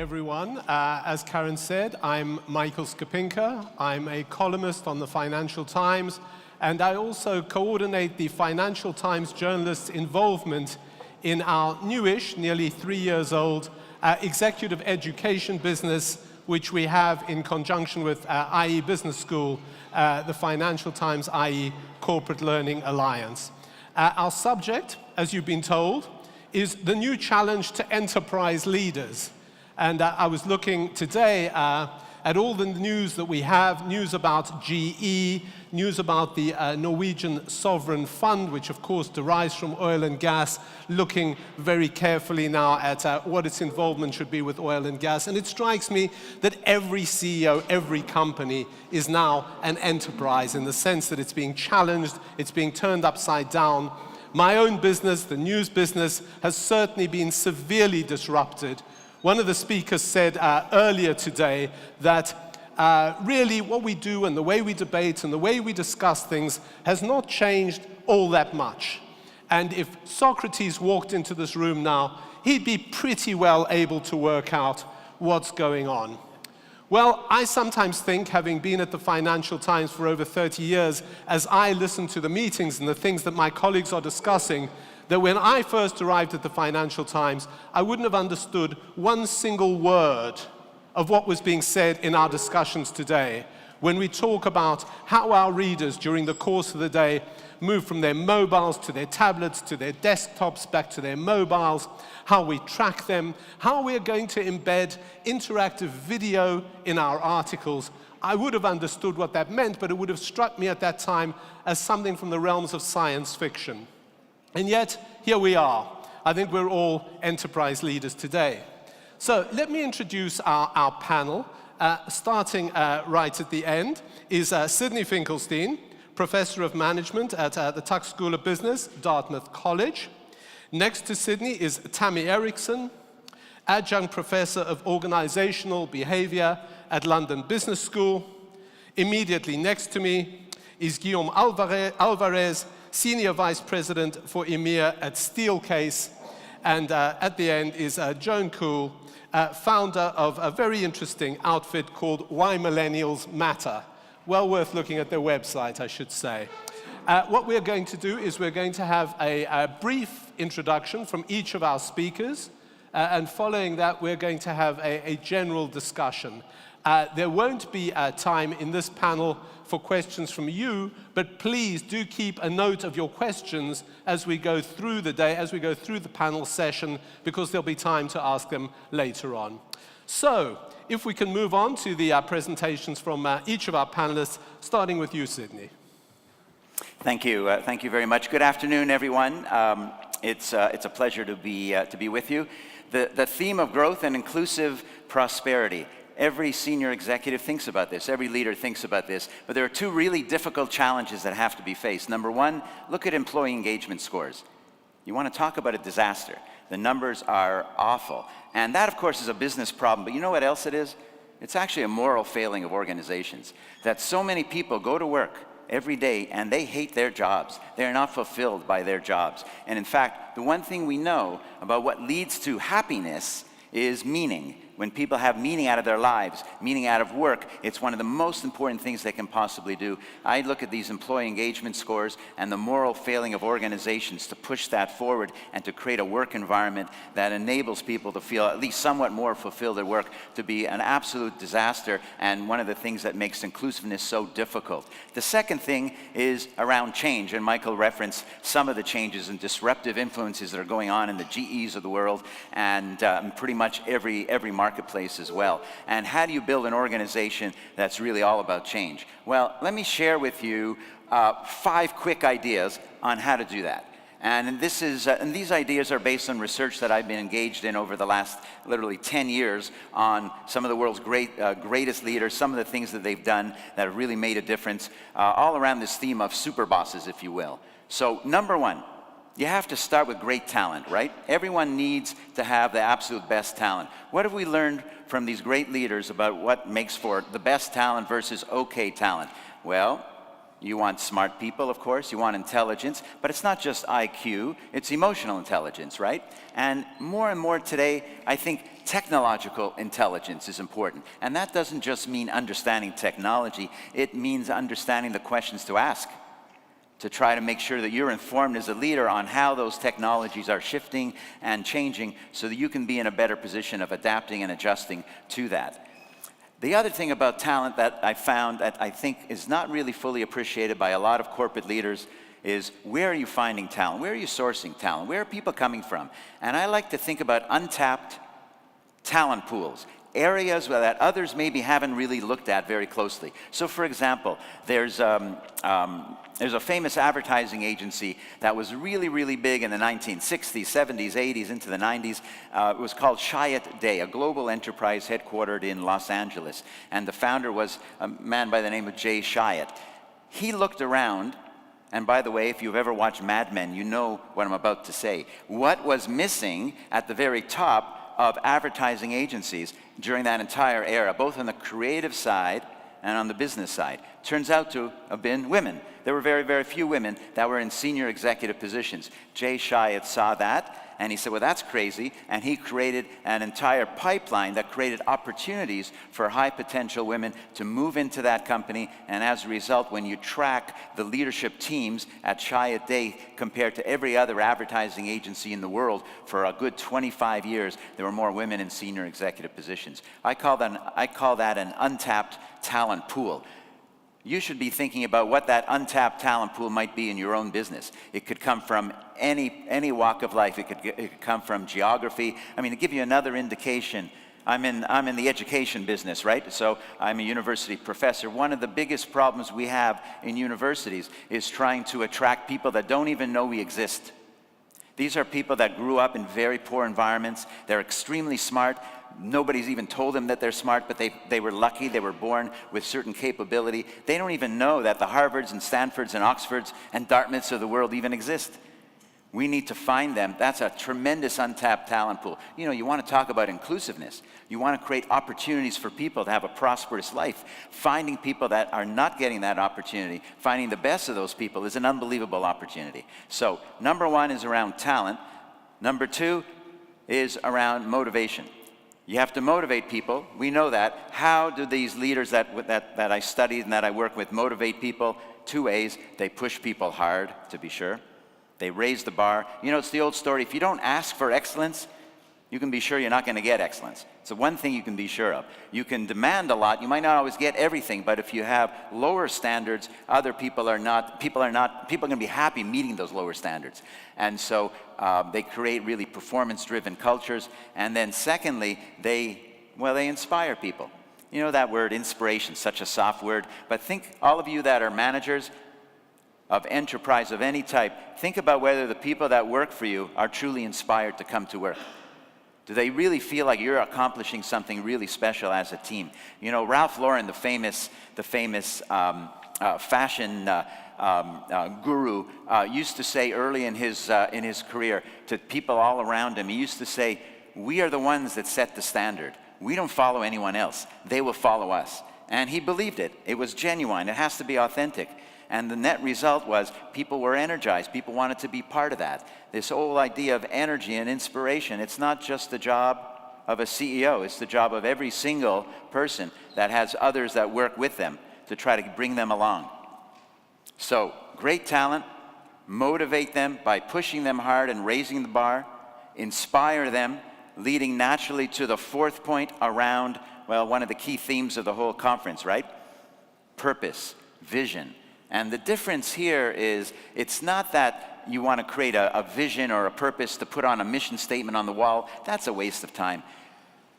everyone. As Karen said, I'm Michael Skapinker. I'm a columnist on the Financial Times, and I also coordinate the Financial Times journalists' involvement in our newish, nearly 3 years old, executive education business, which we have in conjunction with IE Business School, the Financial Times IE Corporate Learning Alliance. Our subject, as you've been told, is the new challenge to enterprise leaders. And I was looking today at all the news that we have, news about GE, news about the Norwegian Sovereign Fund, which of course derives from oil and gas, looking very carefully now at what its involvement should be with oil and gas. And it strikes me that every CEO, every company is now an enterprise in the sense that it's being challenged, it's being turned upside down. My own business, the news business, has certainly been severely disrupted. One of the speakers said earlier today that really what we do and the way we debate and the way we discuss things has not changed all that much. And if Socrates walked into this room now, he'd be pretty well able to work out what's going on. Well, I sometimes think, having been at the Financial Times for over 30 years, as I listen to the meetings and the things that my colleagues are discussing, that when I first arrived at the Financial Times, I wouldn't have understood one single word of what was being said in our discussions today. When we talk about how our readers during the course of the day move from their mobiles to their tablets to their desktops back to their mobiles, how we track them, how we're going to embed interactive video in our articles, I would have understood what that meant, but it would have struck me at that time as something from the realms of science fiction. And yet, here we are. I think we're all enterprise leaders today. So let me introduce our panel. Starting right at the end is Sydney Finkelstein, Professor of Management at the Tuck School of Business, Dartmouth College. Next to Sydney is Tammy Erickson, Adjunct Professor of Organisational Behaviour at London Business School. Immediately next to me is Guillaume Alvarez, Senior Vice President for EMEA at Steelcase. And at the end is Joan, founder of a very interesting outfit called Why Millennials Matter. Well worth looking at their website, I should say. What we're going to do is we're going to have a brief introduction from each of our speakers, and following that we're going to have a general discussion. There won't be time in this panel for questions from you, but please do keep a note of your questions as we go through the day, as we go through the panel session, because there'll be time to ask them later on. So, if we can move on to the presentations from each of our panelists, starting with you, Sydney. Thank you very much. Good afternoon, everyone. It's a pleasure to be with you. The theme of growth and inclusive prosperity. Every senior executive thinks about this, every leader thinks about this, but there are two really difficult challenges that have to be faced. Number one, look at employee engagement scores. You want to talk about a disaster. The numbers are awful. And that, of course, is a business problem, but you know what else it is? It's actually a moral failing of organizations. That so many people go to work every day and they hate their jobs. They're not fulfilled by their jobs. And in fact, the one thing we know about what leads to happiness is meaning. When people have meaning out of their lives, meaning out of work, it's one of the most important things they can possibly do. I look at these employee engagement scores and the moral failing of organizations to push that forward and to create a work environment that enables people to feel at least somewhat more fulfilled at work to be an absolute disaster, and one of the things that makes inclusiveness so difficult. The second thing is around change, and Michael referenced some of the changes and disruptive influences that are going on in the GEs of the world and pretty much every marketplace as well. And how do you build an organization that's really all about change? Well, let me share with you 5 quick ideas on how to do that. And these ideas are based on research that I've been engaged in over the last literally 10 years on some of the world's greatest leaders, some of the things that they've done that have really made a difference, all around this theme of super bosses, if you will. So number one, you have to start with great talent, right? Everyone needs to have the absolute best talent. What have we learned from these great leaders about what makes for the best talent versus okay talent? Well, You want smart people, of course, you want intelligence, but it's not just IQ, it's emotional intelligence, right? And more today, I think technological intelligence is important. And that doesn't just mean understanding technology, it means understanding the questions to ask, to try to make sure that you're informed as a leader on how those technologies are shifting and changing so that you can be in a better position of adapting and adjusting to that. The other thing about talent that I found that I think is not really fully appreciated by a lot of corporate leaders is, where are you finding talent? Where are you sourcing talent? Where are people coming from? And I like to think about untapped talent pools, areas that others maybe haven't really looked at very closely. So for example, there's a famous advertising agency that was really big in the 1960s, 70s, 80s, into the 90s. It was called Chiat Day, a global enterprise headquartered in Los Angeles. And the founder was a man by the name of Jay Chiat. He looked around, and by the way, if you've ever watched Mad Men, you know what I'm about to say. What was missing at the very top of advertising agencies during that entire era, both on the creative side and on the business side, turns out to have been women. There were very few women that were in senior executive positions. Jay Chiat saw that, and he said, well, that's crazy, and he created an entire pipeline that created opportunities for high potential women to move into that company, and as a result, when you track the leadership teams at Chiat Day compared to every other advertising agency in the world, for a good 25 years, there were more women in senior executive positions. I call that an untapped talent pool. You should be thinking about what that untapped talent pool might be in your own business. It could come from any walk of life. It could come from geography. I mean, to give you another indication, I'm in the education business, right? So I'm a university professor. One of the biggest problems we have in universities is trying to attract people that don't even know we exist. These are people that grew up in very poor environments. They're extremely smart. Nobody's even told them that they're smart, but they were lucky. They were born with certain capability. They don't even know that the Harvards and Stanfords and Oxfords and Dartmouths of the world even exist. We need to find them. That's a tremendous untapped talent pool. You know, you want to talk about inclusiveness. You want to create opportunities for people to have a prosperous life. Finding people that are not getting that opportunity, finding the best of those people is an unbelievable opportunity. So, number one is around talent. Number two is around motivation. You have to motivate people. We know that. How do these leaders that I studied and that I work with motivate people? Two ways. They push people hard, to be sure. They raise the bar. You know, it's the old story. If you don't ask for excellence, you can be sure you're not going to get excellence. It's the one thing you can be sure of. You can demand a lot. You might not always get everything, but if you have lower standards, other people are going to be happy meeting those lower standards. And so they create really performance-driven cultures. And then secondly, they inspire people. You know that word inspiration, such a soft word, but think, all of you that are managers of enterprise of any type, think about whether the people that work for you are truly inspired to come to work. Do they really feel like you're accomplishing something really special as a team? You know, Ralph Lauren, the famous fashion guru, used to say early in his career to people all around him, he used to say, we are the ones that set the standard. We don't follow anyone else. They will follow us. And he believed it. It was genuine. It has to be authentic. And the net result was people were energized. People wanted to be part of that. This whole idea of energy and inspiration, it's not just the job of a CEO. It's the job of every single person that has others that work with them to try to bring them along. So, great talent, motivate them by pushing them hard and raising the bar, inspire them, leading naturally to the fourth point around, well, one of the key themes of the whole conference, right? Purpose, vision. And the difference here is, it's not that you want to create a vision or a purpose to put on a mission statement on the wall. That's a waste of time.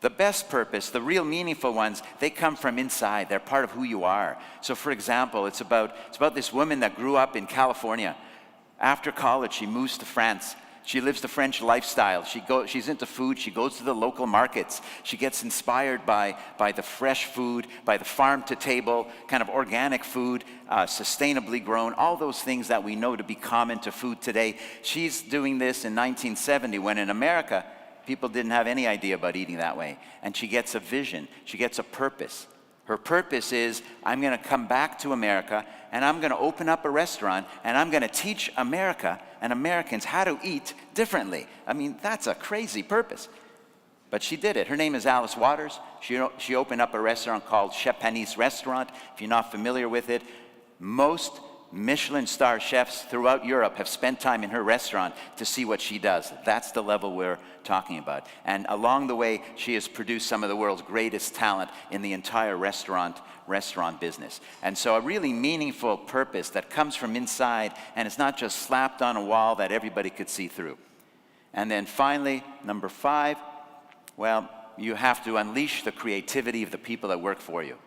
The best purpose, the real meaningful ones, they come from inside. They're part of who you are. So for example, it's about this woman that grew up in California. After college, she moves to France. She lives the French lifestyle. She's into food. She goes to the local markets. She gets inspired by the fresh food, by the farm-to-table kind of organic food, sustainably grown, all those things that we know to be common to food today. She's doing this in 1970 when in America, people didn't have any idea about eating that way. And she gets a vision. She gets a purpose. Her purpose is, I'm going to come back to America and I'm going to open up a restaurant and I'm going to teach America and Americans how to eat differently. I mean, that's a crazy purpose. But she did it. Her name is Alice Waters. She opened up a restaurant called Chef Penny's Restaurant. If you're not familiar with it, most Michelin star chefs throughout Europe have spent time in her restaurant to see what she does. That's the level we're talking about. And along the way, she has produced some of the world's greatest talent in the entire restaurant business. And so a really meaningful purpose that comes from inside, and it's not just slapped on a wall that everybody could see through. And then finally, number 5, well, you have to unleash the creativity of the people that work for you.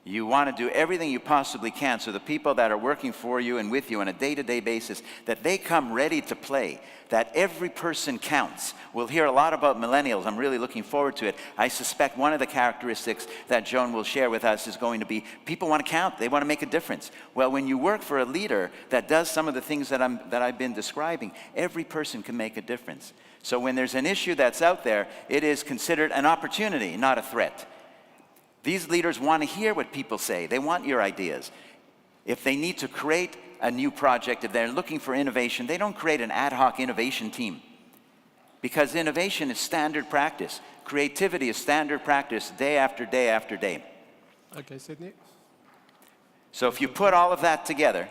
You want to do everything you possibly can so the people that are working for you and with you on a day-to-day basis, that they come ready to play, that every person counts. We'll hear a lot about millennials. I'm really looking forward to it. I suspect one of the characteristics that Joan will share with us is going to be people want to count. They want to make a difference. Well, when you work for a leader that does some of the things that I've been describing, every person can make a difference. So when there's an issue that's out there, it is considered an opportunity, not a threat. These leaders want to hear what people say. They want your ideas. If they need to create a new project, if they're looking for innovation, they don't create an ad hoc innovation team. Because innovation is standard practice. Creativity is standard practice day after day after day. Okay, Sydney. So if you put all of that together,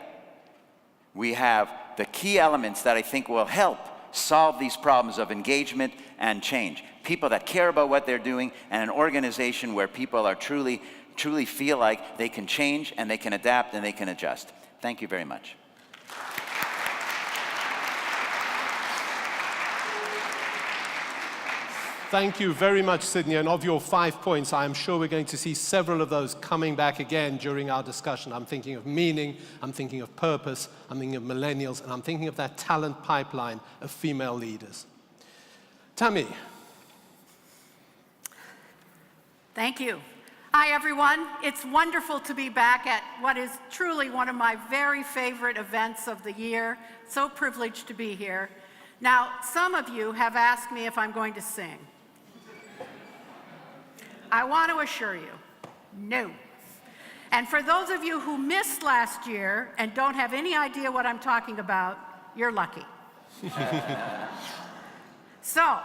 we have the key elements that I think will help solve these problems of engagement and change. People that care about what they're doing, and an organization where people are truly feel like they can change and they can adapt and they can adjust. Thank you very much. Thank you very much, Sydney. And of your 5 points, I'm sure we're going to see several of those coming back again during our discussion. I'm thinking of meaning, I'm thinking of purpose, I'm thinking of millennials, and I'm thinking of that talent pipeline of female leaders. Tammy. Thank you. Hi, everyone. It's wonderful to be back at what is truly one of my very favorite events of the year. So privileged to be here. Now, some of you have asked me if I'm going to sing. I want to assure you, no. And for those of you who missed last year and don't have any idea what I'm talking about, you're lucky. So,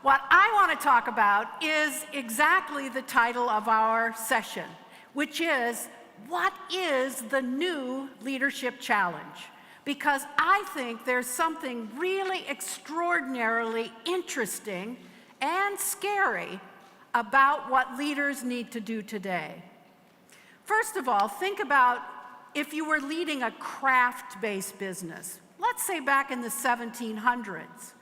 what I want to talk about is exactly the title of our session, which is, what is the new leadership challenge? Because I think there's something really extraordinarily interesting and scary about what leaders need to do today. First of all, think about if you were leading a craft-based business, let's say back in the 1700s.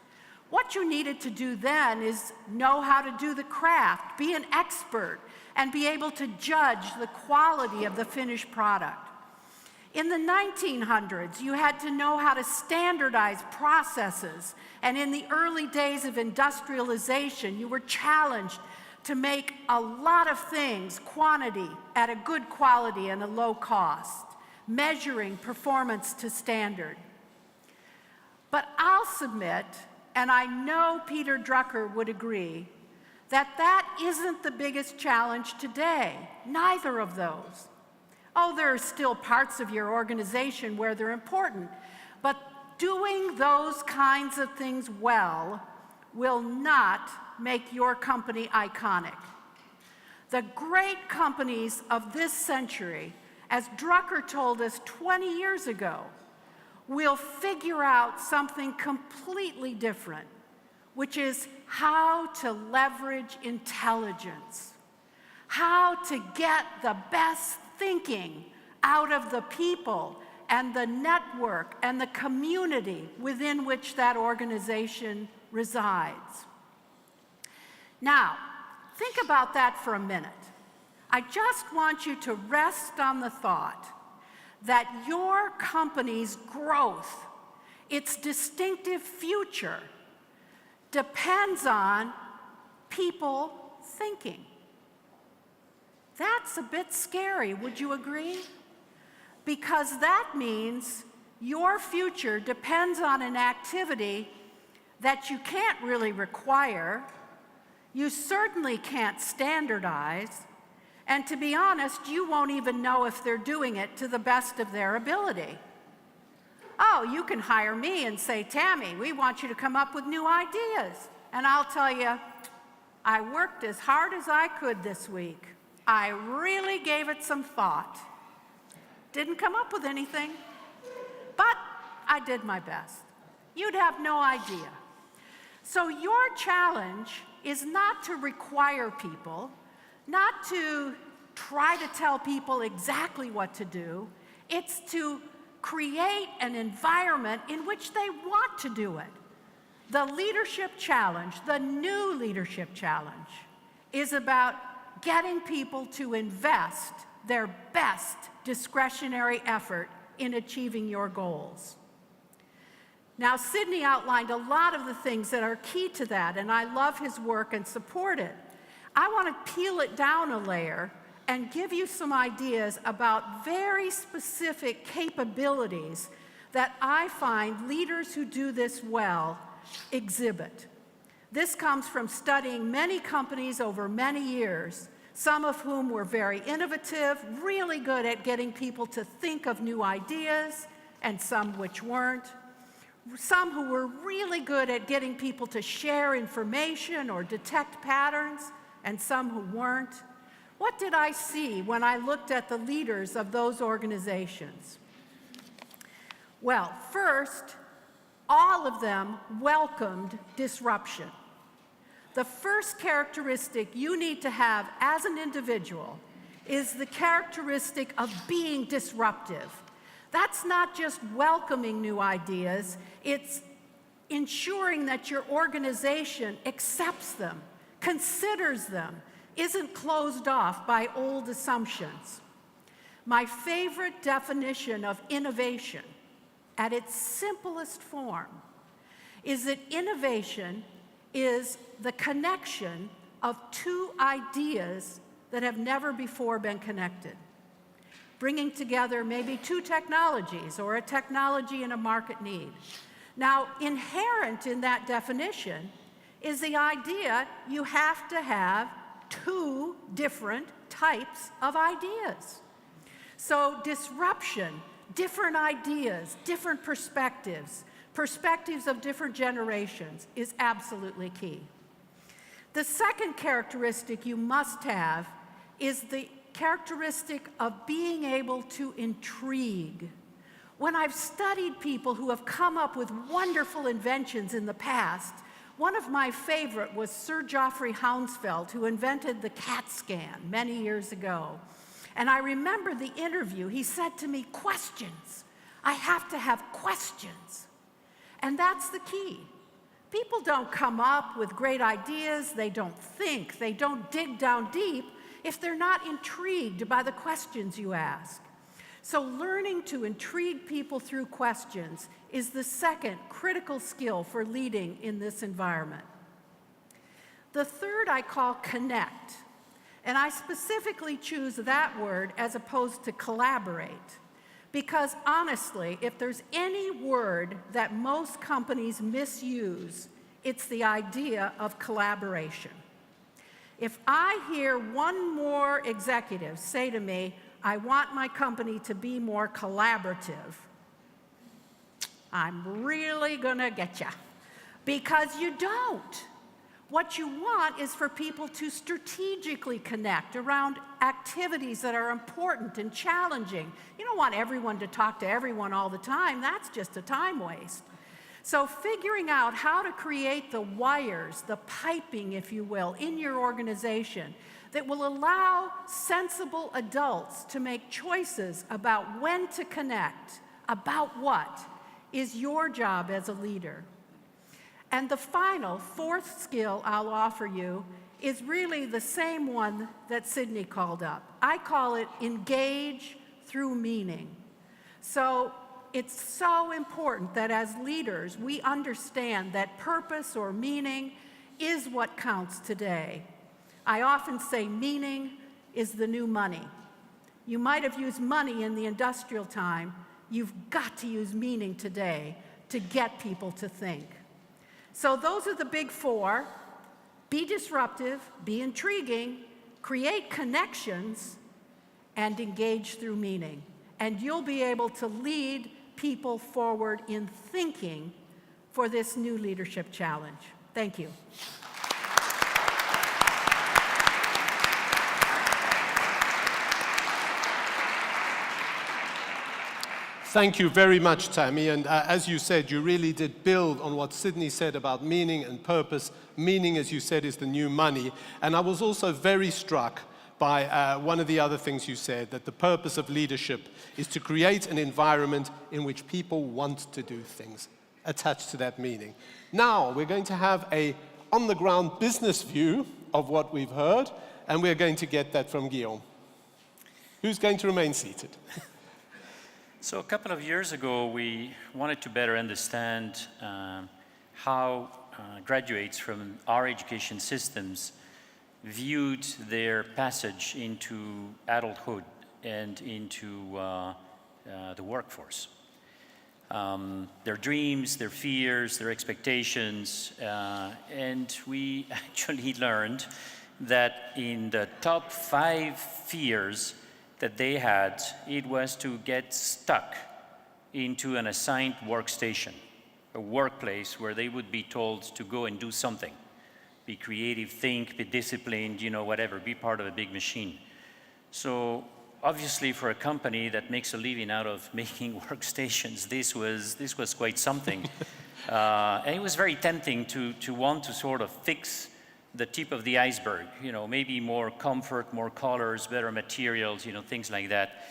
What you needed to do then is know how to do the craft, be an expert, and be able to judge the quality of the finished product. In the 1900s, you had to know how to standardize processes, and in the early days of industrialization, you were challenged to make a lot of things, quantity, at a good quality and a low cost, measuring performance to standard. But I'll submit, and I know Peter Drucker would agree, that that isn't the biggest challenge today, neither of those. Oh, there are still parts of your organization where they're important, but doing those kinds of things well will not make your company iconic. The great companies of this century, as Drucker told us 20 years ago, will figure out something completely different, which is how to leverage intelligence, how to get the best thinking out of the people and the network and the community within which that organization resides. Now, think about that for a minute. I just want you to rest on the thought that your company's growth, its distinctive future, depends on people thinking. That's a bit scary, would you agree? Because that means your future depends on an activity that you can't really require, you certainly can't standardize, And to be honest, you won't even know if they're doing it to the best of their ability. Oh, you can hire me and say, Tammy, we want you to come up with new ideas. And I'll tell you, I worked as hard as I could this week. I really gave it some thought. Didn't come up with anything, but I did my best. You'd have no idea. So your challenge is not to require people, not to try to tell people exactly what to do. It's to create an environment in which they want to do it. The leadership challenge, the new leadership challenge, is about getting people to invest their best discretionary effort in achieving your goals. Now, Sydney outlined a lot of the things that are key to that, and I love his work and support it. I want to peel it down a layer and give you some ideas about very specific capabilities that I find leaders who do this well exhibit. This comes from studying many companies over many years, some of whom were very innovative, really good at getting people to think of new ideas, and some which weren't. Some who were really good at getting people to share information or detect patterns, and some who weren't. What did I see when I looked at the leaders of those organizations? Well, first, all of them welcomed disruption. The first characteristic you need to have as an individual is the characteristic of being disruptive. That's not just welcoming new ideas, it's ensuring that your organization accepts them, considers them, isn't closed off by old assumptions. My favorite definition of innovation, at its simplest form, is that innovation is the connection of two ideas that have never before been connected. Bringing together maybe two technologies or a technology and a market need. Now, inherent in that definition is the idea you have to have two different types of ideas. So disruption, different ideas, different perspectives, perspectives of different generations is absolutely key. The second characteristic you must have is the characteristic of being able to intrigue. When I've studied people who have come up with wonderful inventions in the past, one of my favorite was Sir Geoffrey Hounsfeld, who invented the CAT scan many years ago. And I remember the interview, he said to me, questions. I have to have questions. And that's the key. People don't come up with great ideas, they don't think, they don't dig down deep if they're not intrigued by the questions you ask. So learning to intrigue people through questions is the second critical skill for leading in this environment. The third I call connect, and I specifically choose that word as opposed to collaborate, because honestly, if there's any word that most companies misuse, it's the idea of collaboration. If I hear one more executive say to me, I want my company to be more collaborative, I'm really gonna get you, because you don't. What you want is for people to strategically connect around activities that are important and challenging. You don't want everyone to talk to everyone all the time. That's just a time waste. So figuring out how to create the wires, the piping, if you will, in your organization that will allow sensible adults to make choices about when to connect, about what, is your job as a leader. And the final, fourth skill I'll offer you is really the same one that Sydney called up. I call it engage through meaning. So it's so important that as leaders, we understand that purpose or meaning is what counts today. I often say meaning is the new money. You might have used money in the industrial time. You've got to use meaning today to get people to think. So those are the big four: be disruptive, be intriguing, create connections, and engage through meaning. And you'll be able to lead people forward in thinking for this new leadership challenge. Thank you. Thank you very much, Tammy. And as you said, you really did build on what Sydney said about meaning and purpose. Meaning, as you said, is the new money. And I was also very struck by one of the other things you said, that the purpose of leadership is to create an environment in which people want to do things attached to that meaning. Now, we're going to have a on-the-ground business view of what we've heard, and we're going to get that from Guillaume. Who's going to remain seated? So a couple of years ago, we wanted to better understand how graduates from our education systems viewed their passage into adulthood and into the workforce. Their dreams, their fears, their expectations, and we actually learned that in the top 5 fears that they had, it was to get stuck into an assigned workstation, a workplace where they would be told to go and do something. Be creative, think, be disciplined, you know, whatever, be part of a big machine. So obviously for a company that makes a living out of making workstations, this was quite something. And it was very tempting to want to sort of fix the tip of the iceberg, you know, maybe more comfort, more colors, better materials, you know, things like that.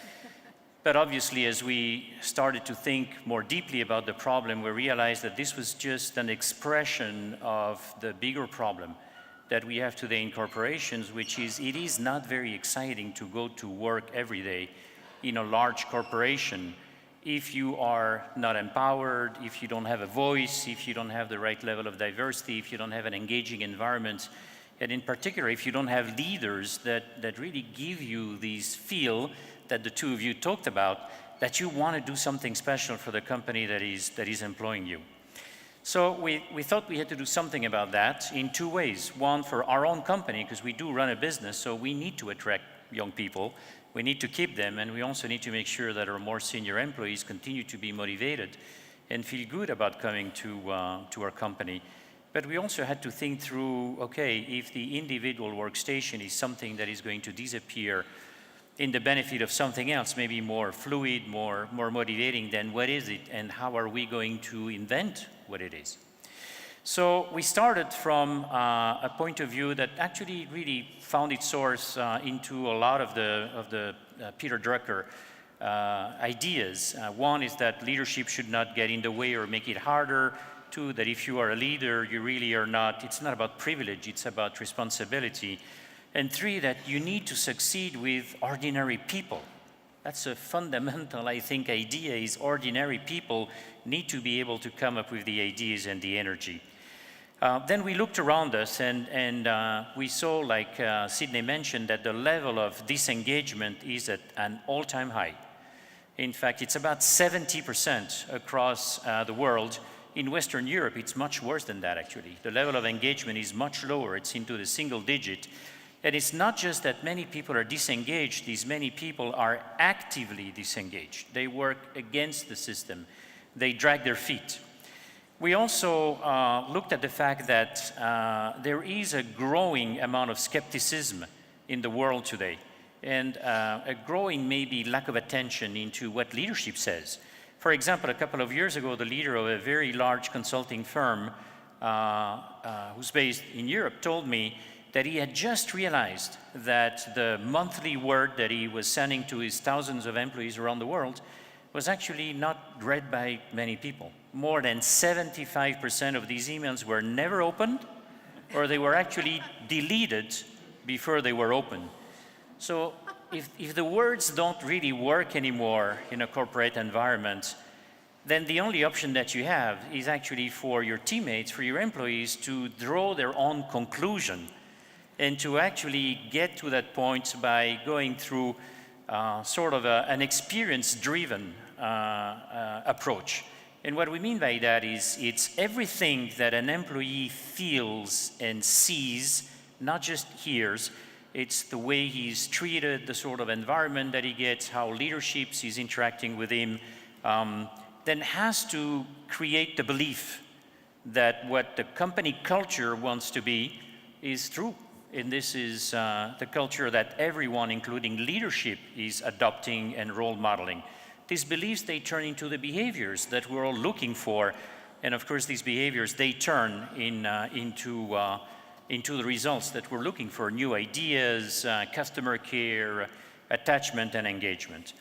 But obviously, as we started to think more deeply about the problem, we realized that this was just an expression of the bigger problem that we have today in corporations, which is it is not very exciting to go to work every day in a large corporation if you are not empowered, if you don't have a voice, if you don't have the right level of diversity, if you don't have an engaging environment, and in particular, if you don't have leaders that really give you this feel that the two of you talked about, that you want to do something special for the company that is employing you. So we thought we had to do something about that in 2 ways. One, for our own company, because we do run a business, so we need to attract young people. We need to keep them, and we also need to make sure that our more senior employees continue to be motivated and feel good about coming to our company. But we also had to think through, okay, if the individual workstation is something that is going to disappear in the benefit of something else, maybe more fluid, more motivating, then what is it, and how are we going to invent what it is? So we started from a point of view that actually really found its source into a lot of the Peter Drucker ideas. One is that leadership should not get in the way or make it harder. 2, that if you are a leader, you really are not, it's not about privilege, it's about responsibility. And 3, that you need to succeed with ordinary people. That's a fundamental, I think, idea, is ordinary people need to be able to come up with the ideas and the energy. Then we looked around us and we saw, like Sydney mentioned, that the level of disengagement is at an all-time high. In fact, it's about 70% across the world. In Western Europe, it's much worse than that, actually. The level of engagement is much lower. It's into the single digit. And it's not just that many people are disengaged. These many people are actively disengaged. They work against the system. They drag their feet. We also looked at the fact that there is a growing amount of skepticism in the world today, and a growing maybe lack of attention into what leadership says. For example, a couple of years ago, the leader of a very large consulting firm who's based in Europe told me that he had just realized that the monthly word that he was sending to his thousands of employees around the world was actually not read by many people. More than 75% of these emails were never opened, or they were actually deleted before they were opened. So if the words don't really work anymore in a corporate environment, then the only option that you have is actually for your teammates, for your employees, to draw their own conclusion and to actually get to that point by going through sort of an experience-driven approach. And what we mean by that is it's everything that an employee feels and sees, not just hears, it's the way he's treated, the sort of environment that he gets, how leadership is interacting with him, then has to create the belief that what the company culture wants to be is true. And this is the culture that everyone, including leadership, is adopting and role modeling. These beliefs, they turn into the behaviors that we're all looking for. And of course, these behaviors, they turn into the results that we're looking for: new ideas, customer care, attachment, and engagement.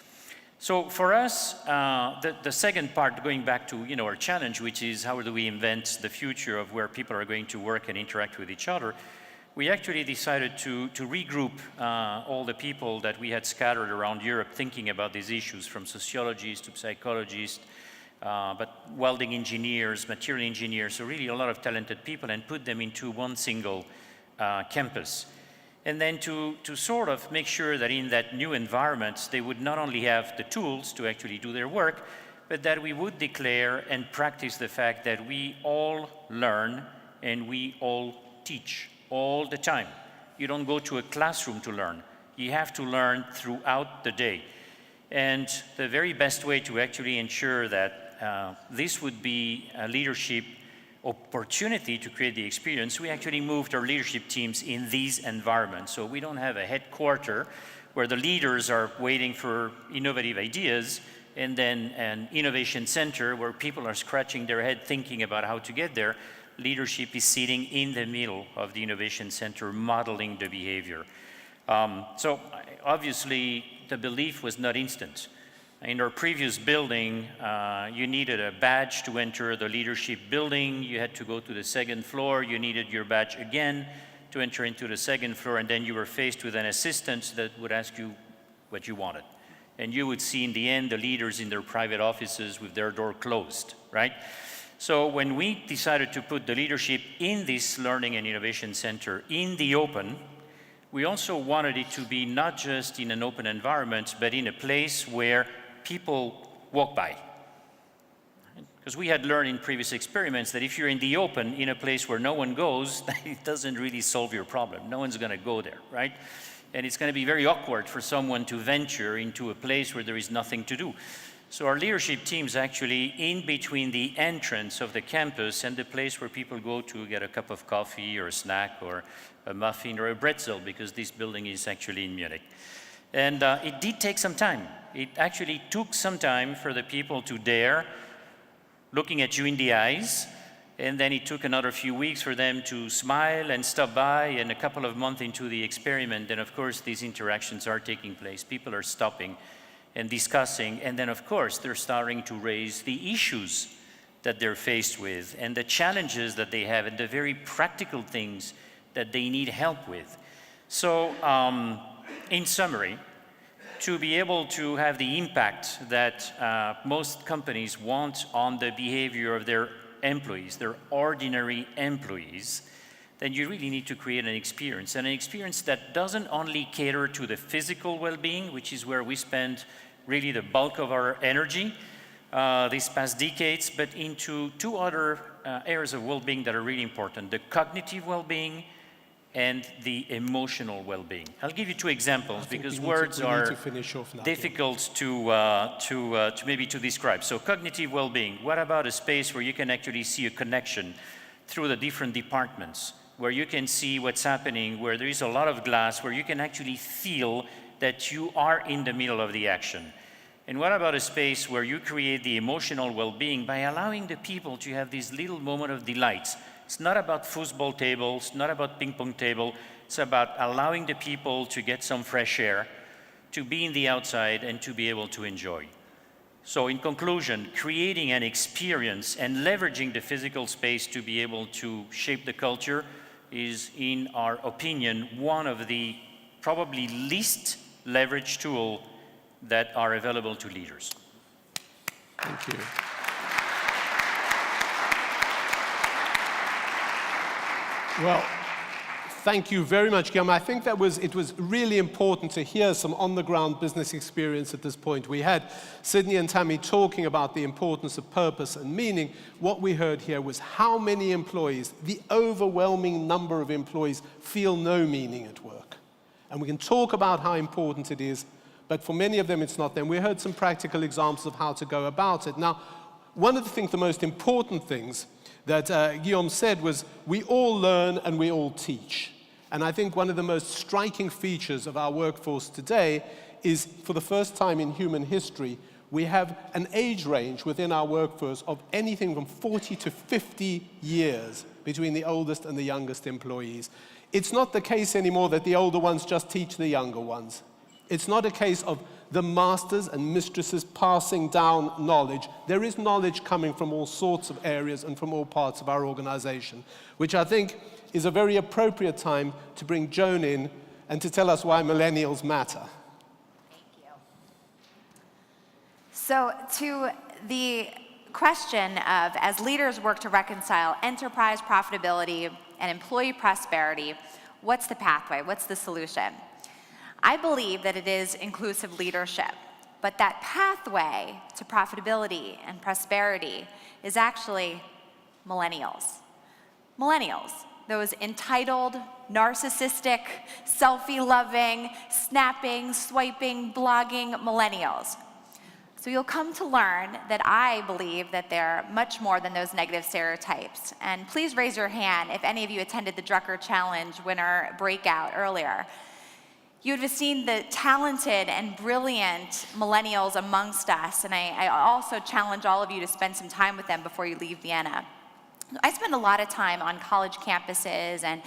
So for us, the second part, going back to our challenge, which is how do we invent the future of where people are going to work and interact with each other, we actually decided to regroup all the people that we had scattered around Europe thinking about these issues, from sociologists to psychologists, but welding engineers, material engineers, so really a lot of talented people, and put them into one single campus. And then to sort of make sure that in that new environment, they would not only have the tools to actually do their work, but that we would declare and practice the fact that we all learn and we all teach all the time. You don't go to a classroom to learn. You have to learn throughout the day. And the very best way to actually ensure that this would be a leadership opportunity to create the experience, we actually moved our leadership teams in these environments. So we don't have a headquarter where the leaders are waiting for innovative ideas, and then an innovation center where people are scratching their head thinking about how to get there. Leadership is sitting in the middle of the innovation center, modeling the behavior. So obviously, the belief was not instant. In our previous building, you needed a badge to enter the leadership building. You had to go to the second floor. You needed your badge again to enter into the second floor, and then you were faced with an assistant that would ask you what you wanted. And you would see in the end the leaders in their private offices with their door closed, right? So when we decided to put the leadership in this learning and innovation center in the open, we also wanted it to be not just in an open environment, but in a place where people walk by. Because we had learned in previous experiments that if you're in the open, in a place where no one goes, it doesn't really solve your problem. No one's going to go there, right? And it's going to be very awkward for someone to venture into a place where there is nothing to do. So our leadership teams actually in between the entrance of the campus and the place where people go to get a cup of coffee or a snack or a muffin or a pretzel, because this building is actually in Munich. And it did take some time. It actually took some time for the people to dare looking at you in the eyes, and then it took another few weeks for them to smile and stop by, and a couple of months into the experiment, and of course these interactions are taking place. People are stopping and discussing, and then of course they're starting to raise the issues that they're faced with and the challenges that they have and the very practical things that they need help with. So in summary, to be able to have the impact that most companies want on the behavior of their employees, their ordinary employees, then you really need to create an experience that doesn't only cater to the physical well-being, which is where we spend really the bulk of our energy these past decades, but into two other areas of well-being that are really important: the cognitive well-being and the emotional well-being. I'll give you two examples because words are difficult to maybe to describe. So cognitive well-being, what about a space where you can actually see a connection through the different departments, where you can see what's happening, where there is a lot of glass, where you can actually feel that you are in the middle of the action? And what about a space where you create the emotional well-being by allowing the people to have this little moment of delight? It's not about foosball tables, not about ping pong table. It's about allowing the people to get some fresh air, to be in the outside and to be able to enjoy. So in conclusion, creating an experience and leveraging the physical space to be able to shape the culture is, in our opinion, one of the probably least leveraged tools that are available to leaders. Thank you. Well, thank you very much, Guillaume. I think it was really important to hear some on-the-ground business experience at this point. We had Sydney and Tammy talking about the importance of purpose and meaning. What we heard here was how many employees, the overwhelming number of employees, feel no meaning at work. And we can talk about how important it is, but for many of them it's not. Then we heard some practical examples of how to go about it. Now, one of the most important things that Guillaume said was, we all learn and we all teach. And I think one of the most striking features of our workforce today is, for the first time in human history, we have an age range within our workforce of anything from 40 to 50 years between the oldest and the youngest employees. It's not the case anymore that the older ones just teach the younger ones. It's not a case of the masters and mistresses passing down knowledge. There is knowledge coming from all sorts of areas and from all parts of our organization, which I think is a very appropriate time to bring Joan in and to tell us why millennials matter. Thank you. So to the question of, as leaders work to reconcile enterprise profitability and employee prosperity, what's the pathway? What's the solution? I believe that it is inclusive leadership, but that pathway to profitability and prosperity is actually millennials. Millennials, those entitled, narcissistic, selfie-loving, snapping, swiping, blogging millennials. So you'll come to learn that I believe that they're much more than those negative stereotypes. And please raise your hand if any of you attended the Drucker Challenge winner breakout earlier. You would have seen the talented and brilliant millennials amongst us, and I also challenge all of you to spend some time with them before you leave Vienna. I spend a lot of time on college campuses and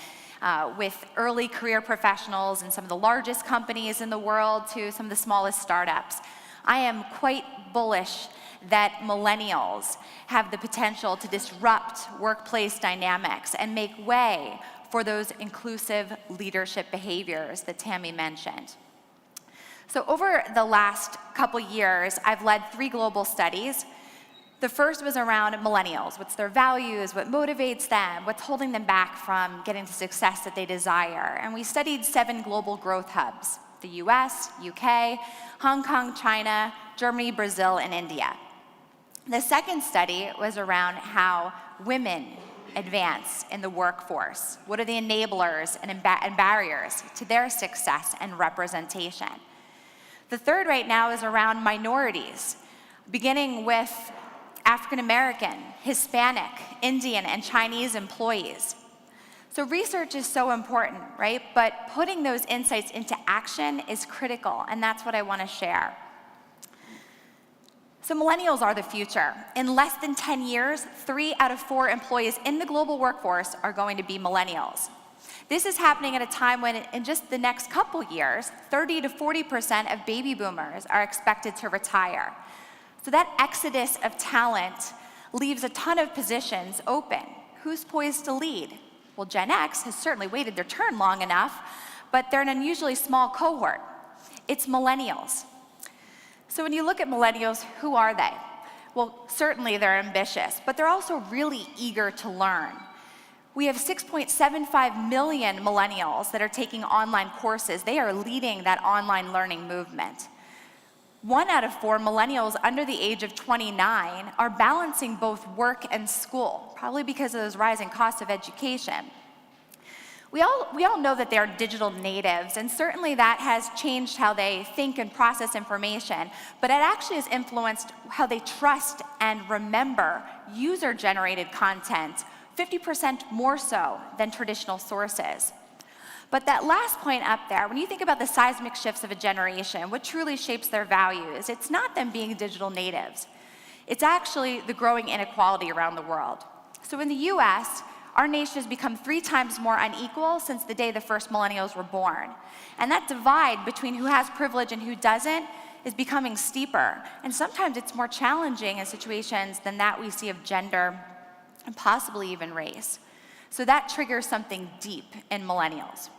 with early career professionals in some of the largest companies in the world to some of the smallest startups. I am quite bullish that millennials have the potential to disrupt workplace dynamics and make way for those inclusive leadership behaviors that Tammy mentioned. So over the last couple years, I've led 3 global studies. The first was around millennials. What's their values? What motivates them? What's holding them back from getting the success that they desire? And we studied 7 global growth hubs: the US, UK, Hong Kong, China, Germany, Brazil, and India. The second study was around how women advance in the workforce. What are the enablers and barriers to their success and representation? The third right now is around minorities, beginning with African American, Hispanic, Indian, and Chinese employees. So research is so important, right? But putting those insights into action is critical, and that's what I want to share. So millennials are the future. In less than 10 years, 3 out of 4 employees in the global workforce are going to be millennials. This is happening at a time when, in just the next couple years, 30 to 40% of baby boomers are expected to retire. So that exodus of talent leaves a ton of positions open. Who's poised to lead? Well, Gen X has certainly waited their turn long enough, but they're an unusually small cohort. It's millennials. So when you look at millennials, who are they? Well, certainly they're ambitious, but they're also really eager to learn. We have 6.75 million millennials that are taking online courses. They are leading that online learning movement. 1 out of 4 millennials under the age of 29 are balancing both work and school, probably because of those rising costs of education. We all know that they are digital natives, and certainly that has changed how they think and process information, but it actually has influenced how they trust and remember user-generated content, 50% more so than traditional sources. But that last point up there, when you think about the seismic shifts of a generation, what truly shapes their values, it's not them being digital natives. It's actually the growing inequality around the world. So in the US, our nation has become 3 times more unequal since the day the first millennials were born. And that divide between who has privilege and who doesn't is becoming steeper. And sometimes it's more challenging in situations than that we see of gender and possibly even race. So that triggers something deep in millennials.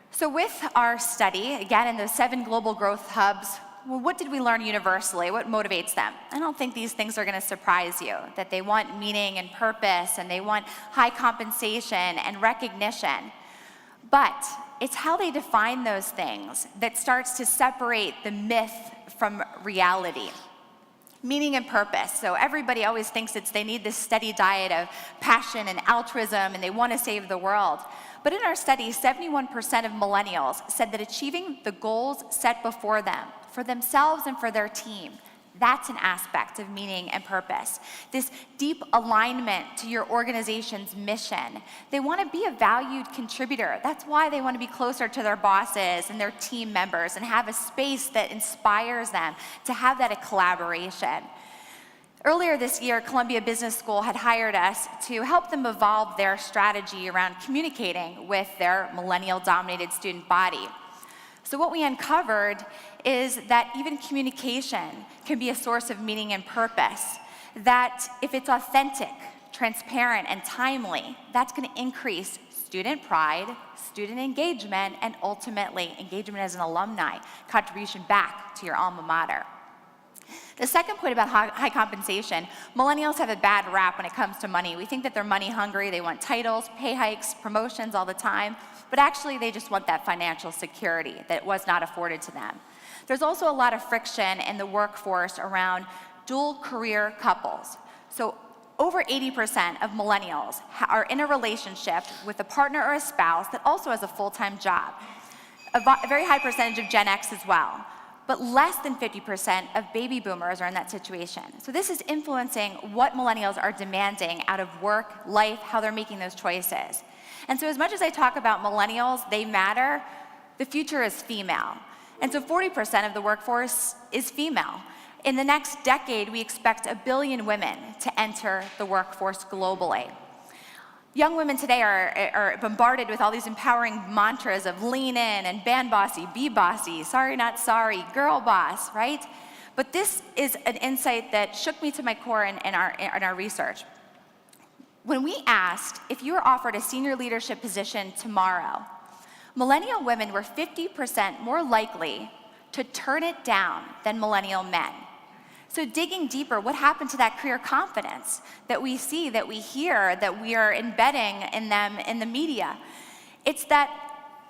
So with our study, again, in those 7 global growth hubs, well, what did we learn universally? What motivates them? I don't think these things are going to surprise you, that they want meaning and purpose, and they want high compensation and recognition. But it's how they define those things that starts to separate the myth from reality. Meaning and purpose. So everybody always thinks they need this steady diet of passion and altruism, and they want to save the world. But in our study, 71% of millennials said that achieving the goals set before them, for themselves and for their team, that's an aspect of meaning and purpose. This deep alignment to your organization's mission. They want to be a valued contributor. That's why they want to be closer to their bosses and their team members and have a space that inspires them to have that collaboration. Earlier this year, Columbia Business School had hired us to help them evolve their strategy around communicating with their millennial-dominated student body. So what we uncovered is that even communication can be a source of meaning and purpose, that if it's authentic, transparent, and timely, that's going to increase student pride, student engagement, and ultimately engagement as an alumni, contribution back to your alma mater. The second point about high compensation, millennials have a bad rap when it comes to money. We think that they're money hungry, they want titles, pay hikes, promotions all the time, but actually they just want that financial security that was not afforded to them. There's also a lot of friction in the workforce around dual career couples. So over 80% of millennials are in a relationship with a partner or a spouse that also has a full-time job. A very high percentage of Gen X as well. But less than 50% of baby boomers are in that situation. So this is influencing what millennials are demanding out of work, life, how they're making those choices. And so as much as I talk about millennials, they matter, the future is female. And so 40% of the workforce is female. In the next decade, we expect 1 billion women to enter the workforce globally. Young women today are bombarded with all these empowering mantras of lean in and band bossy, be bossy, sorry not sorry, girl boss, right? But this is an insight that shook me to my core in our research. When we asked if you were offered a senior leadership position tomorrow, millennial women were 50% more likely to turn it down than millennial men. So digging deeper, what happened to that career confidence that we see, that we hear, that we are embedding in them in the media? It's that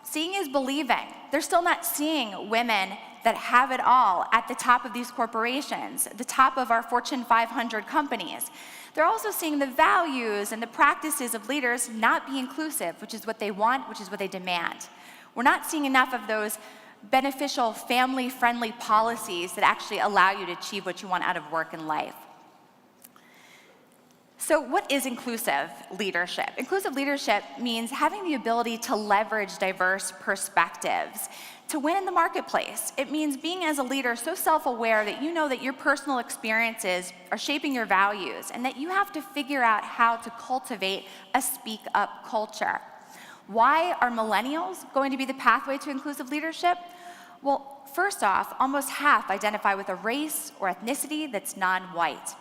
seeing is believing. They're still not seeing women that have it all at the top of these corporations, the top of our Fortune 500 companies. They're also seeing the values and the practices of leaders not be inclusive, which is what they want, which is what they demand. We're not seeing enough of those beneficial, family-friendly policies that actually allow you to achieve what you want out of work and life. So what is inclusive leadership? Inclusive leadership means having the ability to leverage diverse perspectives to win in the marketplace. It means being as a leader so self-aware that you know that your personal experiences are shaping your values and that you have to figure out how to cultivate a speak-up culture. Why are millennials going to be the pathway to inclusive leadership? Well, first off, almost half identify with a race or ethnicity that's non-white.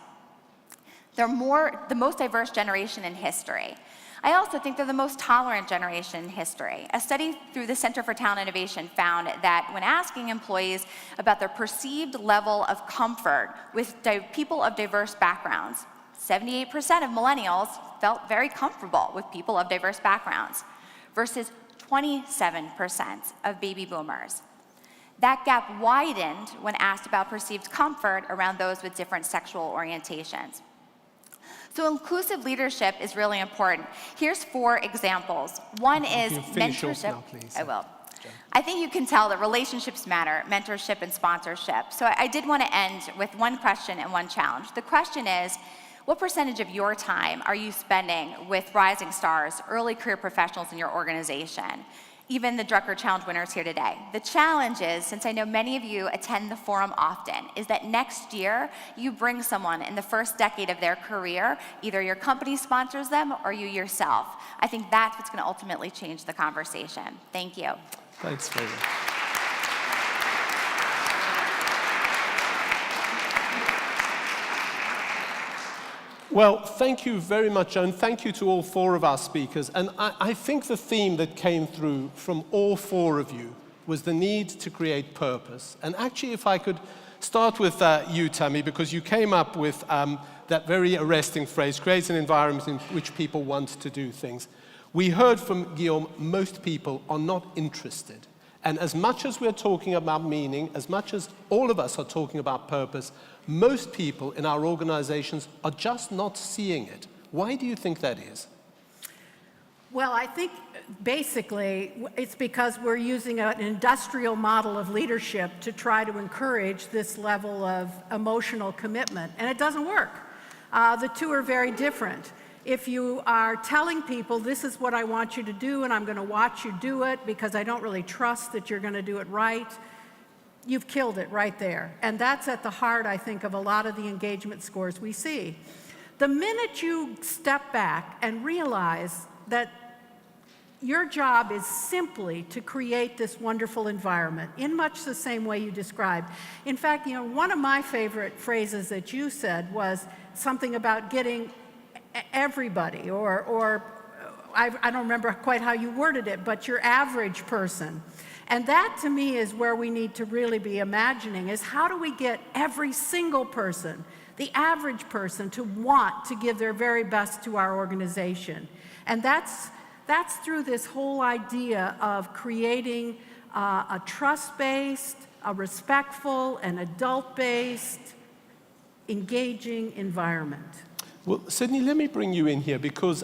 They're the most diverse generation in history. I also think they're the most tolerant generation in history. A study through the Center for Talent Innovation found that when asking employees about their perceived level of comfort with people of diverse backgrounds, 78% of millennials felt very comfortable with people of diverse backgrounds, versus 27% of baby boomers. That gap widened when asked about perceived comfort around those with different sexual orientations. So inclusive leadership is really important. Here's 4 examples. One is mentorship. Now, please. I will. I think you can tell that relationships matter, mentorship and sponsorship. So I did want to end with one question and one challenge. The question is, what percentage of your time are you spending with rising stars, early career professionals in your organization? Even the Drucker Challenge winners here today. The challenge is, since I know many of you attend the forum often, is that next year you bring someone in the first decade of their career, either your company sponsors them or you yourself. I think that's what's going to ultimately change the conversation. Thank you. Thanks very much. Well, thank you very much, Joan. Thank you to all 4 of our speakers. And I think the theme that came through from all 4 of you was the need to create purpose. And actually, if I could start with you, Tammy, because you came up with that very arresting phrase, create an environment in which people want to do things. We heard from Guillaume, most people are not interested. And as much as we're talking about meaning, as much as all of us are talking about purpose, most people in our organizations are just not seeing it. Why do you think that is? Well, I think basically it's because we're using an industrial model of leadership to try to encourage this level of emotional commitment, and it doesn't work. The two are very different. If you are telling people, this is what I want you to do, and I'm going to watch you do it because I don't really trust that you're going to do it right, you've killed it right there. And that's at the heart, I think, of a lot of the engagement scores we see. The minute you step back and realize that your job is simply to create this wonderful environment in much the same way you described. In fact, you know, one of my favorite phrases that you said was something about getting everybody, or I don't remember quite how you worded it, but your average person. And that to me is where we need to really be imagining, is how do we get every single person, the average person, to want to give their very best to our organization. And that's through this whole idea of creating a trust-based, a respectful, and adult-based, engaging environment. Well, Sydney, let me bring you in here because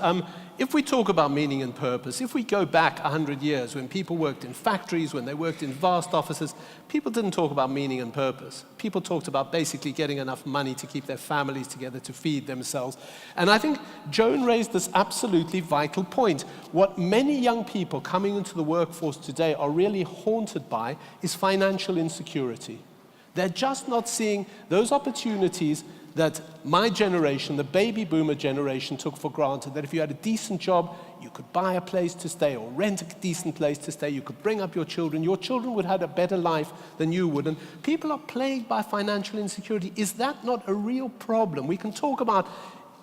if we talk about meaning and purpose, if we go back 100 years when people worked in factories, when they worked in vast offices, people didn't talk about meaning and purpose. People talked about basically getting enough money to keep their families together, to feed themselves. And I think Joan raised this absolutely vital point. What many young people coming into the workforce today are really haunted by is financial insecurity. They're just not seeing those opportunities that my generation, the baby boomer generation, took for granted, that if you had a decent job, you could buy a place to stay or rent a decent place to stay, you could bring up your children would have a better life than you would. And people are plagued by financial insecurity. Is that not a real problem? We can talk about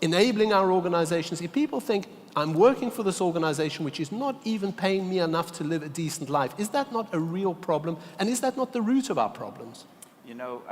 enabling our organizations. If people think, I'm working for this organization which is not even paying me enough to live a decent life, is that not a real problem? And is that not the root of our problems? You know,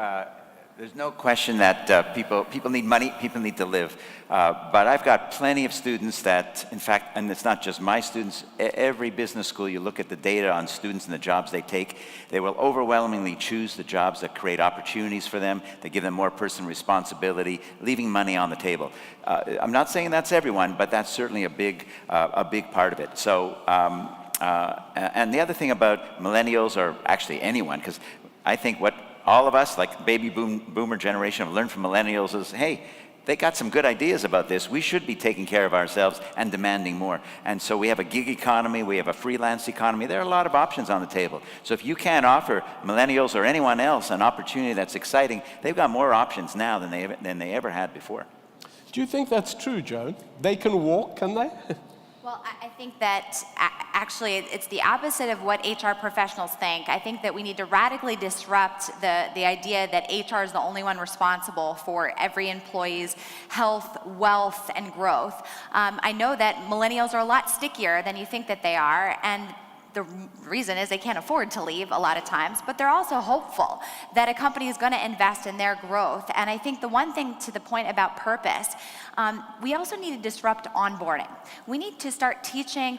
there's no question that people need money, people need to live. But I've got plenty of students that, in fact, and it's not just my students, every business school, you look at the data on students and the jobs they take, they will overwhelmingly choose the jobs that create opportunities for them, that give them more personal responsibility, leaving money on the table. I'm not saying that's everyone, but that's certainly a big part of it. So, and the other thing about millennials, or actually anyone, because I think what all of us, like baby boomer generation, have learned from millennials is, hey, they got some good ideas about this. We should be taking care of ourselves and demanding more. And so we have a gig economy, we have a freelance economy. There are a lot of options on the table. So if you can't offer millennials or anyone else an opportunity that's exciting, they've got more options now than they ever had before. Do you think that's true, Joan? They can walk, can they? Well, I think that actually it's the opposite of what HR professionals think. I think that we need to radically disrupt the idea that HR is the only one responsible for every employee's health, wealth, and growth. I know that millennials are a lot stickier than you think that they are, and the reason is they can't afford to leave a lot of times, but they're also hopeful that a company is going to invest in their growth. And I think the one thing to the point about purpose, we also need to disrupt onboarding. We need to start teaching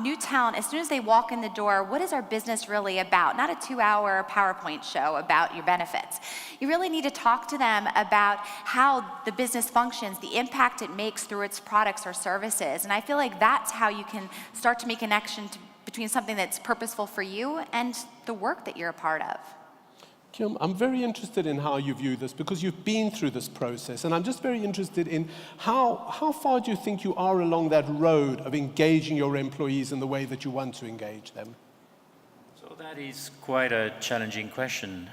new talent as soon as they walk in the door, what is our business really about? Not a 2-hour PowerPoint show about your benefits. You really need to talk to them about how the business functions, the impact it makes through its products or services. And I feel like that's how you can start to make a connection between something that's purposeful for you and the work that you're a part of. Guillaume, I'm very interested in how you view this because you've been through this process, and I'm just very interested in how far do you think you are along that road of engaging your employees in the way that you want to engage them? So that is quite a challenging question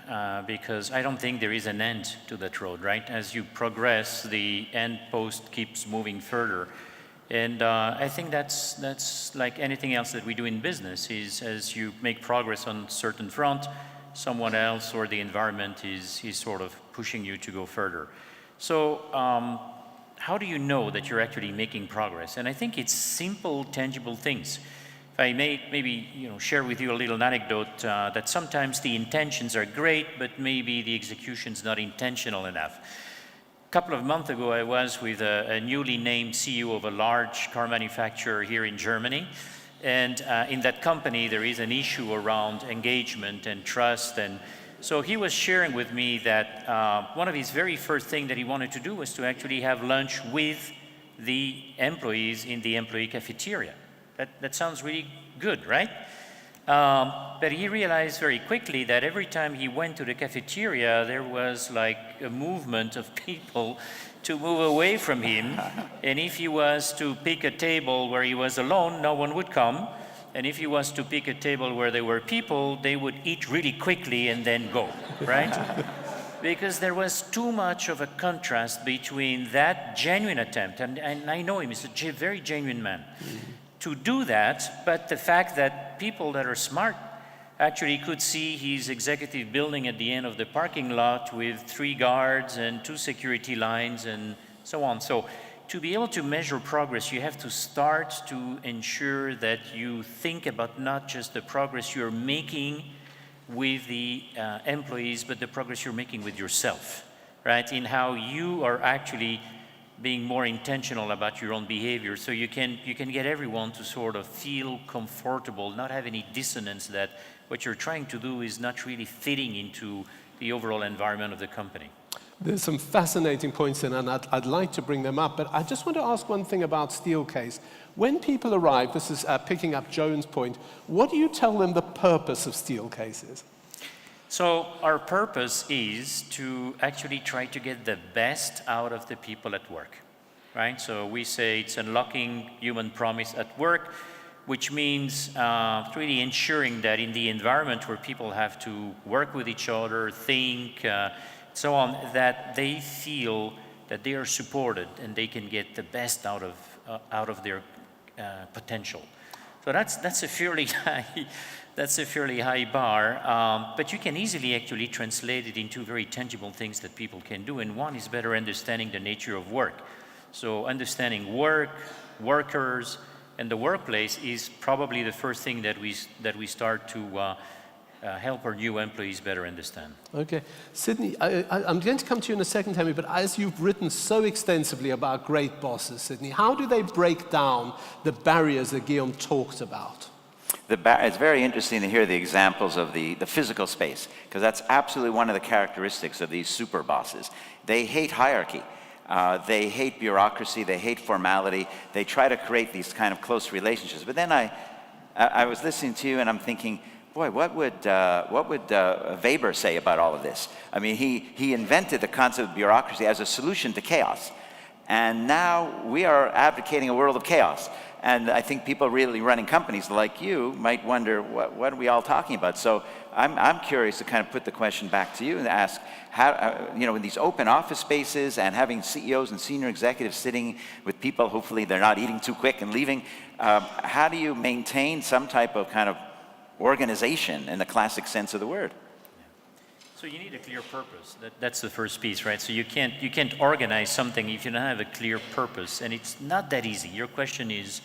because I don't think there is an end to that road, right? As you progress, the end post keeps moving further. And I think that's like anything else that we do in business, is as you make progress on a certain front, someone else or the environment is sort of pushing you to go further. So how do you know that you're actually making progress? And I think it's simple, tangible things. If I may maybe share with you a little anecdote that sometimes the intentions are great, but maybe the execution's not intentional enough. A couple of months ago, I was with a newly named CEO of a large car manufacturer here in Germany. And in that company, there is an issue around engagement and trust. And so he was sharing with me that one of his very first things that he wanted to do was to actually have lunch with the employees in the employee cafeteria. That sounds really good, right? But he realized very quickly that every time he went to the cafeteria, there was like a movement of people to move away from him. And if he was to pick a table where he was alone, no one would come. And if he was to pick a table where there were people, they would eat really quickly and then go, right? Because there was too much of a contrast between that genuine attempt, and I know him, he's a very genuine man, to do that, but the fact that people that are smart actually could see his executive building at the end of the parking lot with 3 guards and 2 security lines and so on. So to be able to measure progress, you have to start to ensure that you think about not just the progress you're making with the employees, but the progress you're making with yourself, right? In how you are actually being more intentional about your own behavior, so you can get everyone to sort of feel comfortable, not have any dissonance that what you're trying to do is not really fitting into the overall environment of the company. There's some fascinating points in, and I'd like to bring them up, but I just want to ask one thing about Steelcase. When people arrive, this is picking up Joan's point, what do you tell them the purpose of Steelcase is? So our purpose is to actually try to get the best out of the people at work, right? So we say it's unlocking human promise at work, which means really ensuring that in the environment where people have to work with each other, think, so on, that they feel that they are supported and they can get the best out of their potential. So that's a fairly high bar, but you can easily actually translate it into very tangible things that people can do. And one is better understanding the nature of work. So understanding work, workers, and the workplace is probably the first thing that we start to help our new employees better understand. Okay. Sydney, I'm going to come to you in a second, Tammy, but as you've written so extensively about great bosses, Sydney, how do they break down the barriers that Guillaume talked about? It's very interesting to hear the examples of the physical space, because that's absolutely one of the characteristics of these super bosses. They hate hierarchy. They hate bureaucracy. They hate formality. They try to create these kind of close relationships. But then I was listening to you, and I'm thinking, boy, what would Weber say about all of this? I mean, he invented the concept of bureaucracy as a solution to chaos. And now we are advocating a world of chaos. And I think people really running companies like you might wonder, what are we all talking about? So I'm curious to kind of put the question back to you and ask, how, in these open office spaces and having CEOs and senior executives sitting with people, hopefully they're not eating too quick and leaving, how do you maintain some type of kind of organization in the classic sense of the word? So you need a clear purpose. That's the first piece, right? So you can't organize something if you don't have a clear purpose, and it's not that easy. Your question is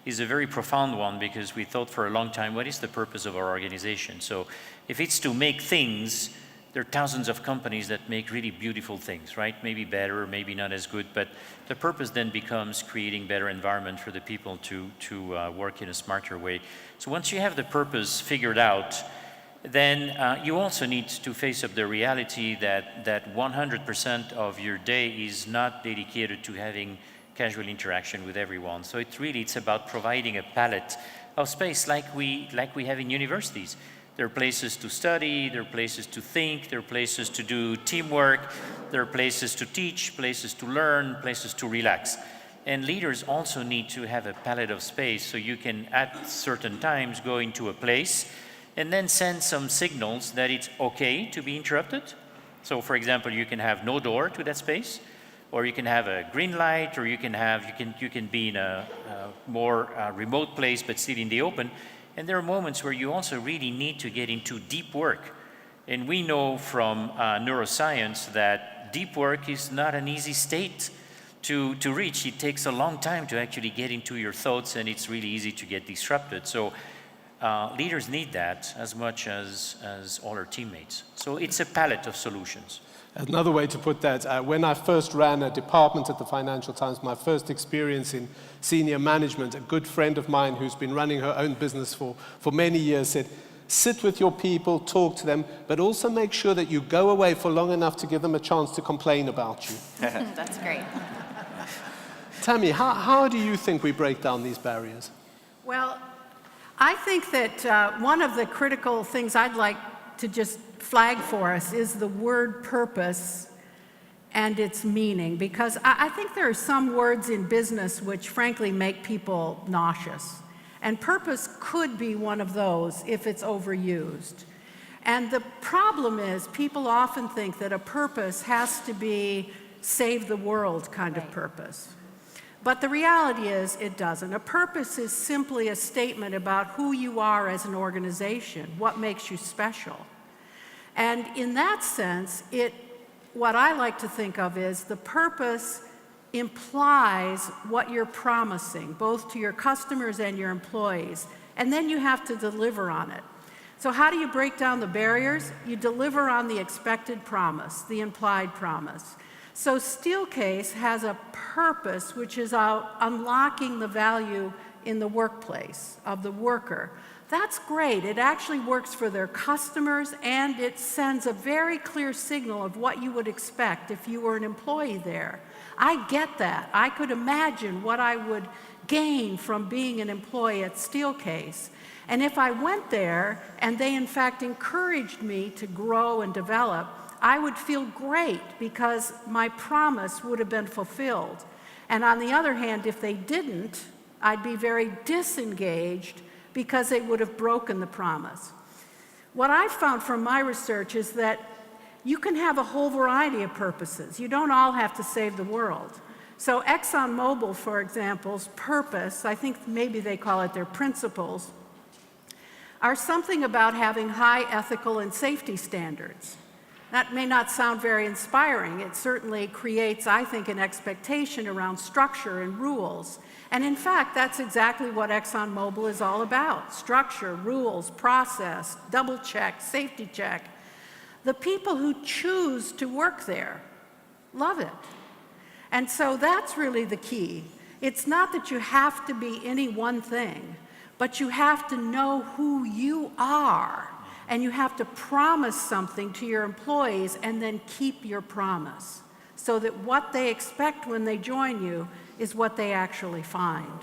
a very profound one, because we thought for a long time, what is the purpose of our organization? So if it's to make things, there are thousands of companies that make really beautiful things, right? Maybe better, maybe not as good, but the purpose then becomes creating better environment for the people to work in a smarter way. So once you have the purpose figured out, then you also need to face up the reality that 100% of your day is not dedicated to having casual interaction with everyone. So it's about providing a palette of space like we have in universities. There are places to study, there are places to think, there are places to do teamwork, there are places to teach, places to learn, places to relax. And leaders also need to have a palette of space, so you can at certain times go into a place and then send some signals that it's okay to be interrupted. So for example, you can have no door to that space, or you can have a green light, or you can be in a more remote place but still in the open. And there are moments where you also really need to get into deep work. And we know from neuroscience that deep work is not an easy state to reach. It takes a long time to actually get into your thoughts, and it's really easy to get disrupted. So leaders need that as much as all our teammates. So it's a palette of solutions. Another way to put that, when I first ran a department at the Financial Times, my first experience in senior management, a good friend of mine who's been running her own business for many years said, sit with your people, talk to them, but also make sure that you go away for long enough to give them a chance to complain about you. That's great. Tammy, how do you think we break down these barriers? Well, I think that one of the critical things I'd like to just flag for us is the word purpose and its meaning, because I think there are some words in business which frankly make people nauseous. And purpose could be one of those if it's overused. And the problem is people often think that a purpose has to be save the world kind of purpose. But the reality is it doesn't. A purpose is simply a statement about who you are as an organization, what makes you special. And in that sense, what I like to think of is the purpose implies what you're promising, both to your customers and your employees, and then you have to deliver on it. So how do you break down the barriers? You deliver on the expected promise, the implied promise. So Steelcase has a purpose which is unlocking the value in the workplace of the worker. That's great. It actually works for their customers, and it sends a very clear signal of what you would expect if you were an employee there. I get that. I could imagine what I would gain from being an employee at Steelcase. And if I went there and they in fact encouraged me to grow and develop, I would feel great because my promise would have been fulfilled. And on the other hand, if they didn't, I'd be very disengaged because they would have broken the promise. What I've found from my research is that you can have a whole variety of purposes. You don't all have to save the world. So ExxonMobil, for example's purpose, I think maybe they call it their principles, are something about having high ethical and safety standards. That may not sound very inspiring. It certainly creates, I think, an expectation around structure and rules. And in fact, that's exactly what ExxonMobil is all about: structure, rules, process, double check, safety check. The people who choose to work there love it. And so that's really the key. It's not that you have to be any one thing, but you have to know who you are, and you have to promise something to your employees and then keep your promise, so that what they expect when they join you is what they actually find.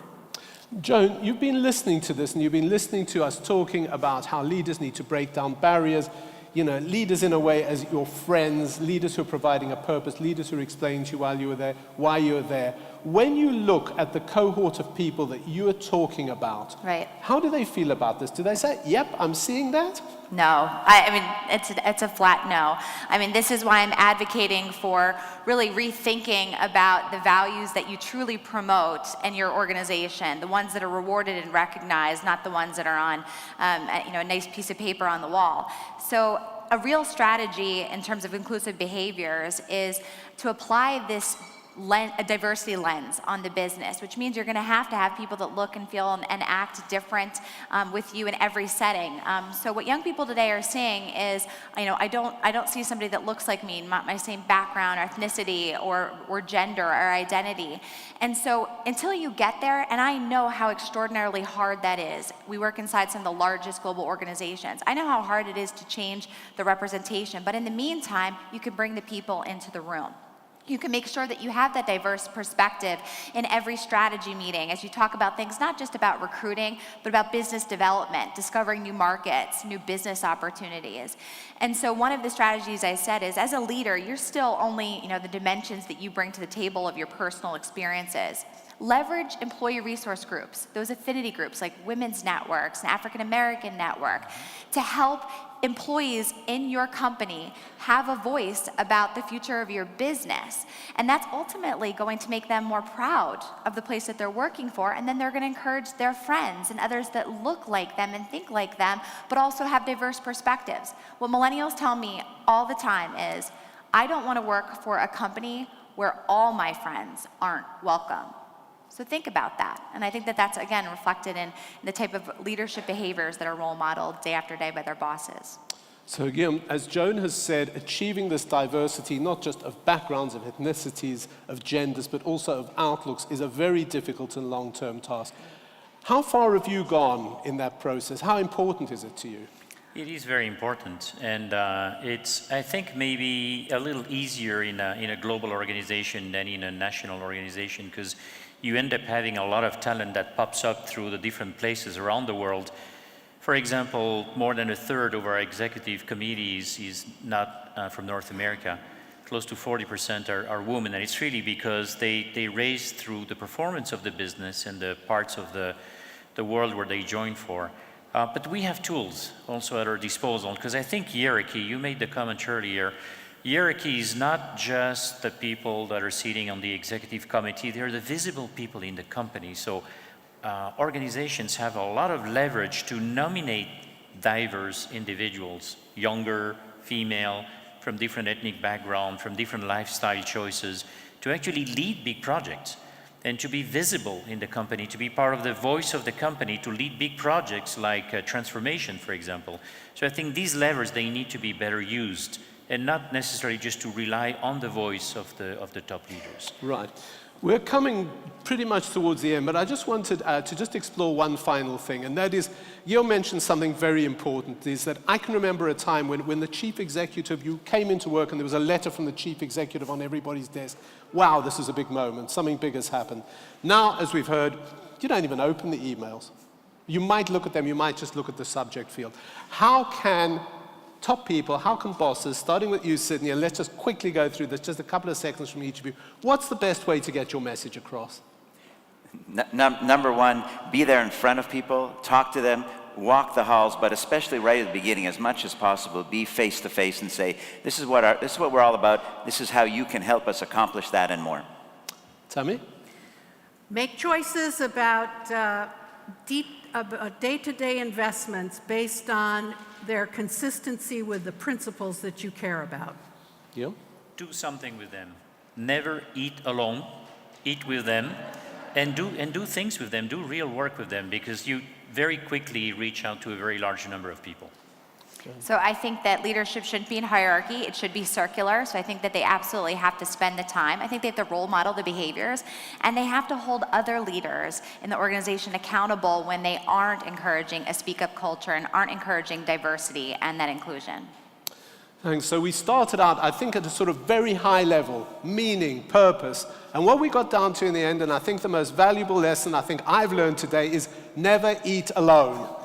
Joan, you've been listening to this, and you've been listening to us talking about how leaders need to break down barriers. You know, leaders in a way as your friends, leaders who are providing a purpose, leaders who are explaining to you while you were there, why you were there. When you look at the cohort of people that you are talking about, Right. How do they feel about this? Do they say, yep, I'm seeing that? No, I mean, it's a flat no. I mean, this is why I'm advocating for really rethinking about the values that you truly promote in your organization, the ones that are rewarded and recognized, not the ones that are on, a nice piece of paper on the wall. So a real strategy in terms of inclusive behaviors is to apply this a diversity lens on the business, which means you're going to have people that look and feel and act different with you in every setting. So what young people today are seeing is, I don't see somebody that looks like me, not my same background, or ethnicity, or gender, or identity. And so until you get there, and I know how extraordinarily hard that is. We work inside some of the largest global organizations. I know how hard it is to change the representation, but in the meantime, you can bring the people into the room. You can make sure that you have that diverse perspective in every strategy meeting as you talk about things not just about recruiting, but about business development, discovering new markets, new business opportunities. And so one of the strategies I said is, as a leader, you're still only, the dimensions that you bring to the table of your personal experiences. Leverage employee resource groups, those affinity groups like women's networks and African American network, to help employees in your company have a voice about the future of your business. And that's ultimately going to make them more proud of the place that they're working for, and then they're going to encourage their friends and others that look like them and think like them, but also have diverse perspectives. What millennials tell me all the time is, I don't want to work for a company where all my friends aren't welcome. So think about that. And I think that that's, again, reflected in the type of leadership behaviors that are role modeled day after day by their bosses. So Guillaume, as Joan has said, achieving this diversity, not just of backgrounds, of ethnicities, of genders, but also of outlooks, is a very difficult and long-term task. How far have you gone in that process? How important is it to you? It is very important, and it's, I think, maybe a little easier in a global organization than in a national organization, because you end up having a lot of talent that pops up through the different places around the world. For example, more than a third of our executive committees is not from North America. Close to 40% are women, and it's really because they raise through the performance of the business and the parts of the world where they join for. But we have tools also at our disposal, because I think hierarchy, you made the comment earlier, hierarchy is not just the people that are sitting on the executive committee, they're the visible people in the company. So organizations have a lot of leverage to nominate diverse individuals, younger, female, from different ethnic background, from different lifestyle choices, to actually lead big projects and to be visible in the company, to be part of the voice of the company, to lead big projects like transformation, for example. So I think these levers, they need to be better used and not necessarily just to rely on the voice of the top leaders. Right. We're coming pretty much towards the end, but I just wanted to just explore one final thing, and that is, Guillaume mentioned something very important, is that I can remember a time when the chief executive, you came into work and there was a letter from the chief executive on everybody's desk. Wow, this is a big moment, something big has happened. Now, as we've heard, you don't even open the emails. You might look at them, you might just look at the subject field. How can top people, how can bosses, starting with you, Sydney, and let's just quickly go through this, just a couple of seconds from each of you. What's the best way to get your message across? Number one, be there in front of people, talk to them, walk the halls, but especially right at the beginning, as much as possible, be face to face and say, this is what we're all about, this is how you can help us accomplish that and more. Tammy? Make choices about day-to-day investments based on their consistency with the principles that you care about. Yeah. Do something with them. Never eat alone. Eat with them, and do things with them. Do real work with them, because you very quickly reach out to a very large number of people. So I think that leadership shouldn't be in hierarchy, it should be circular. So I think that they absolutely have to spend the time. I think they have to role model the behaviors, and they have to hold other leaders in the organization accountable when they aren't encouraging a speak-up culture and aren't encouraging diversity and that inclusion. Thanks. So we started out, I think, at a sort of very high level, meaning, purpose. And what we got down to in the end, and I think the most valuable lesson I think I've learned today, is never eat alone.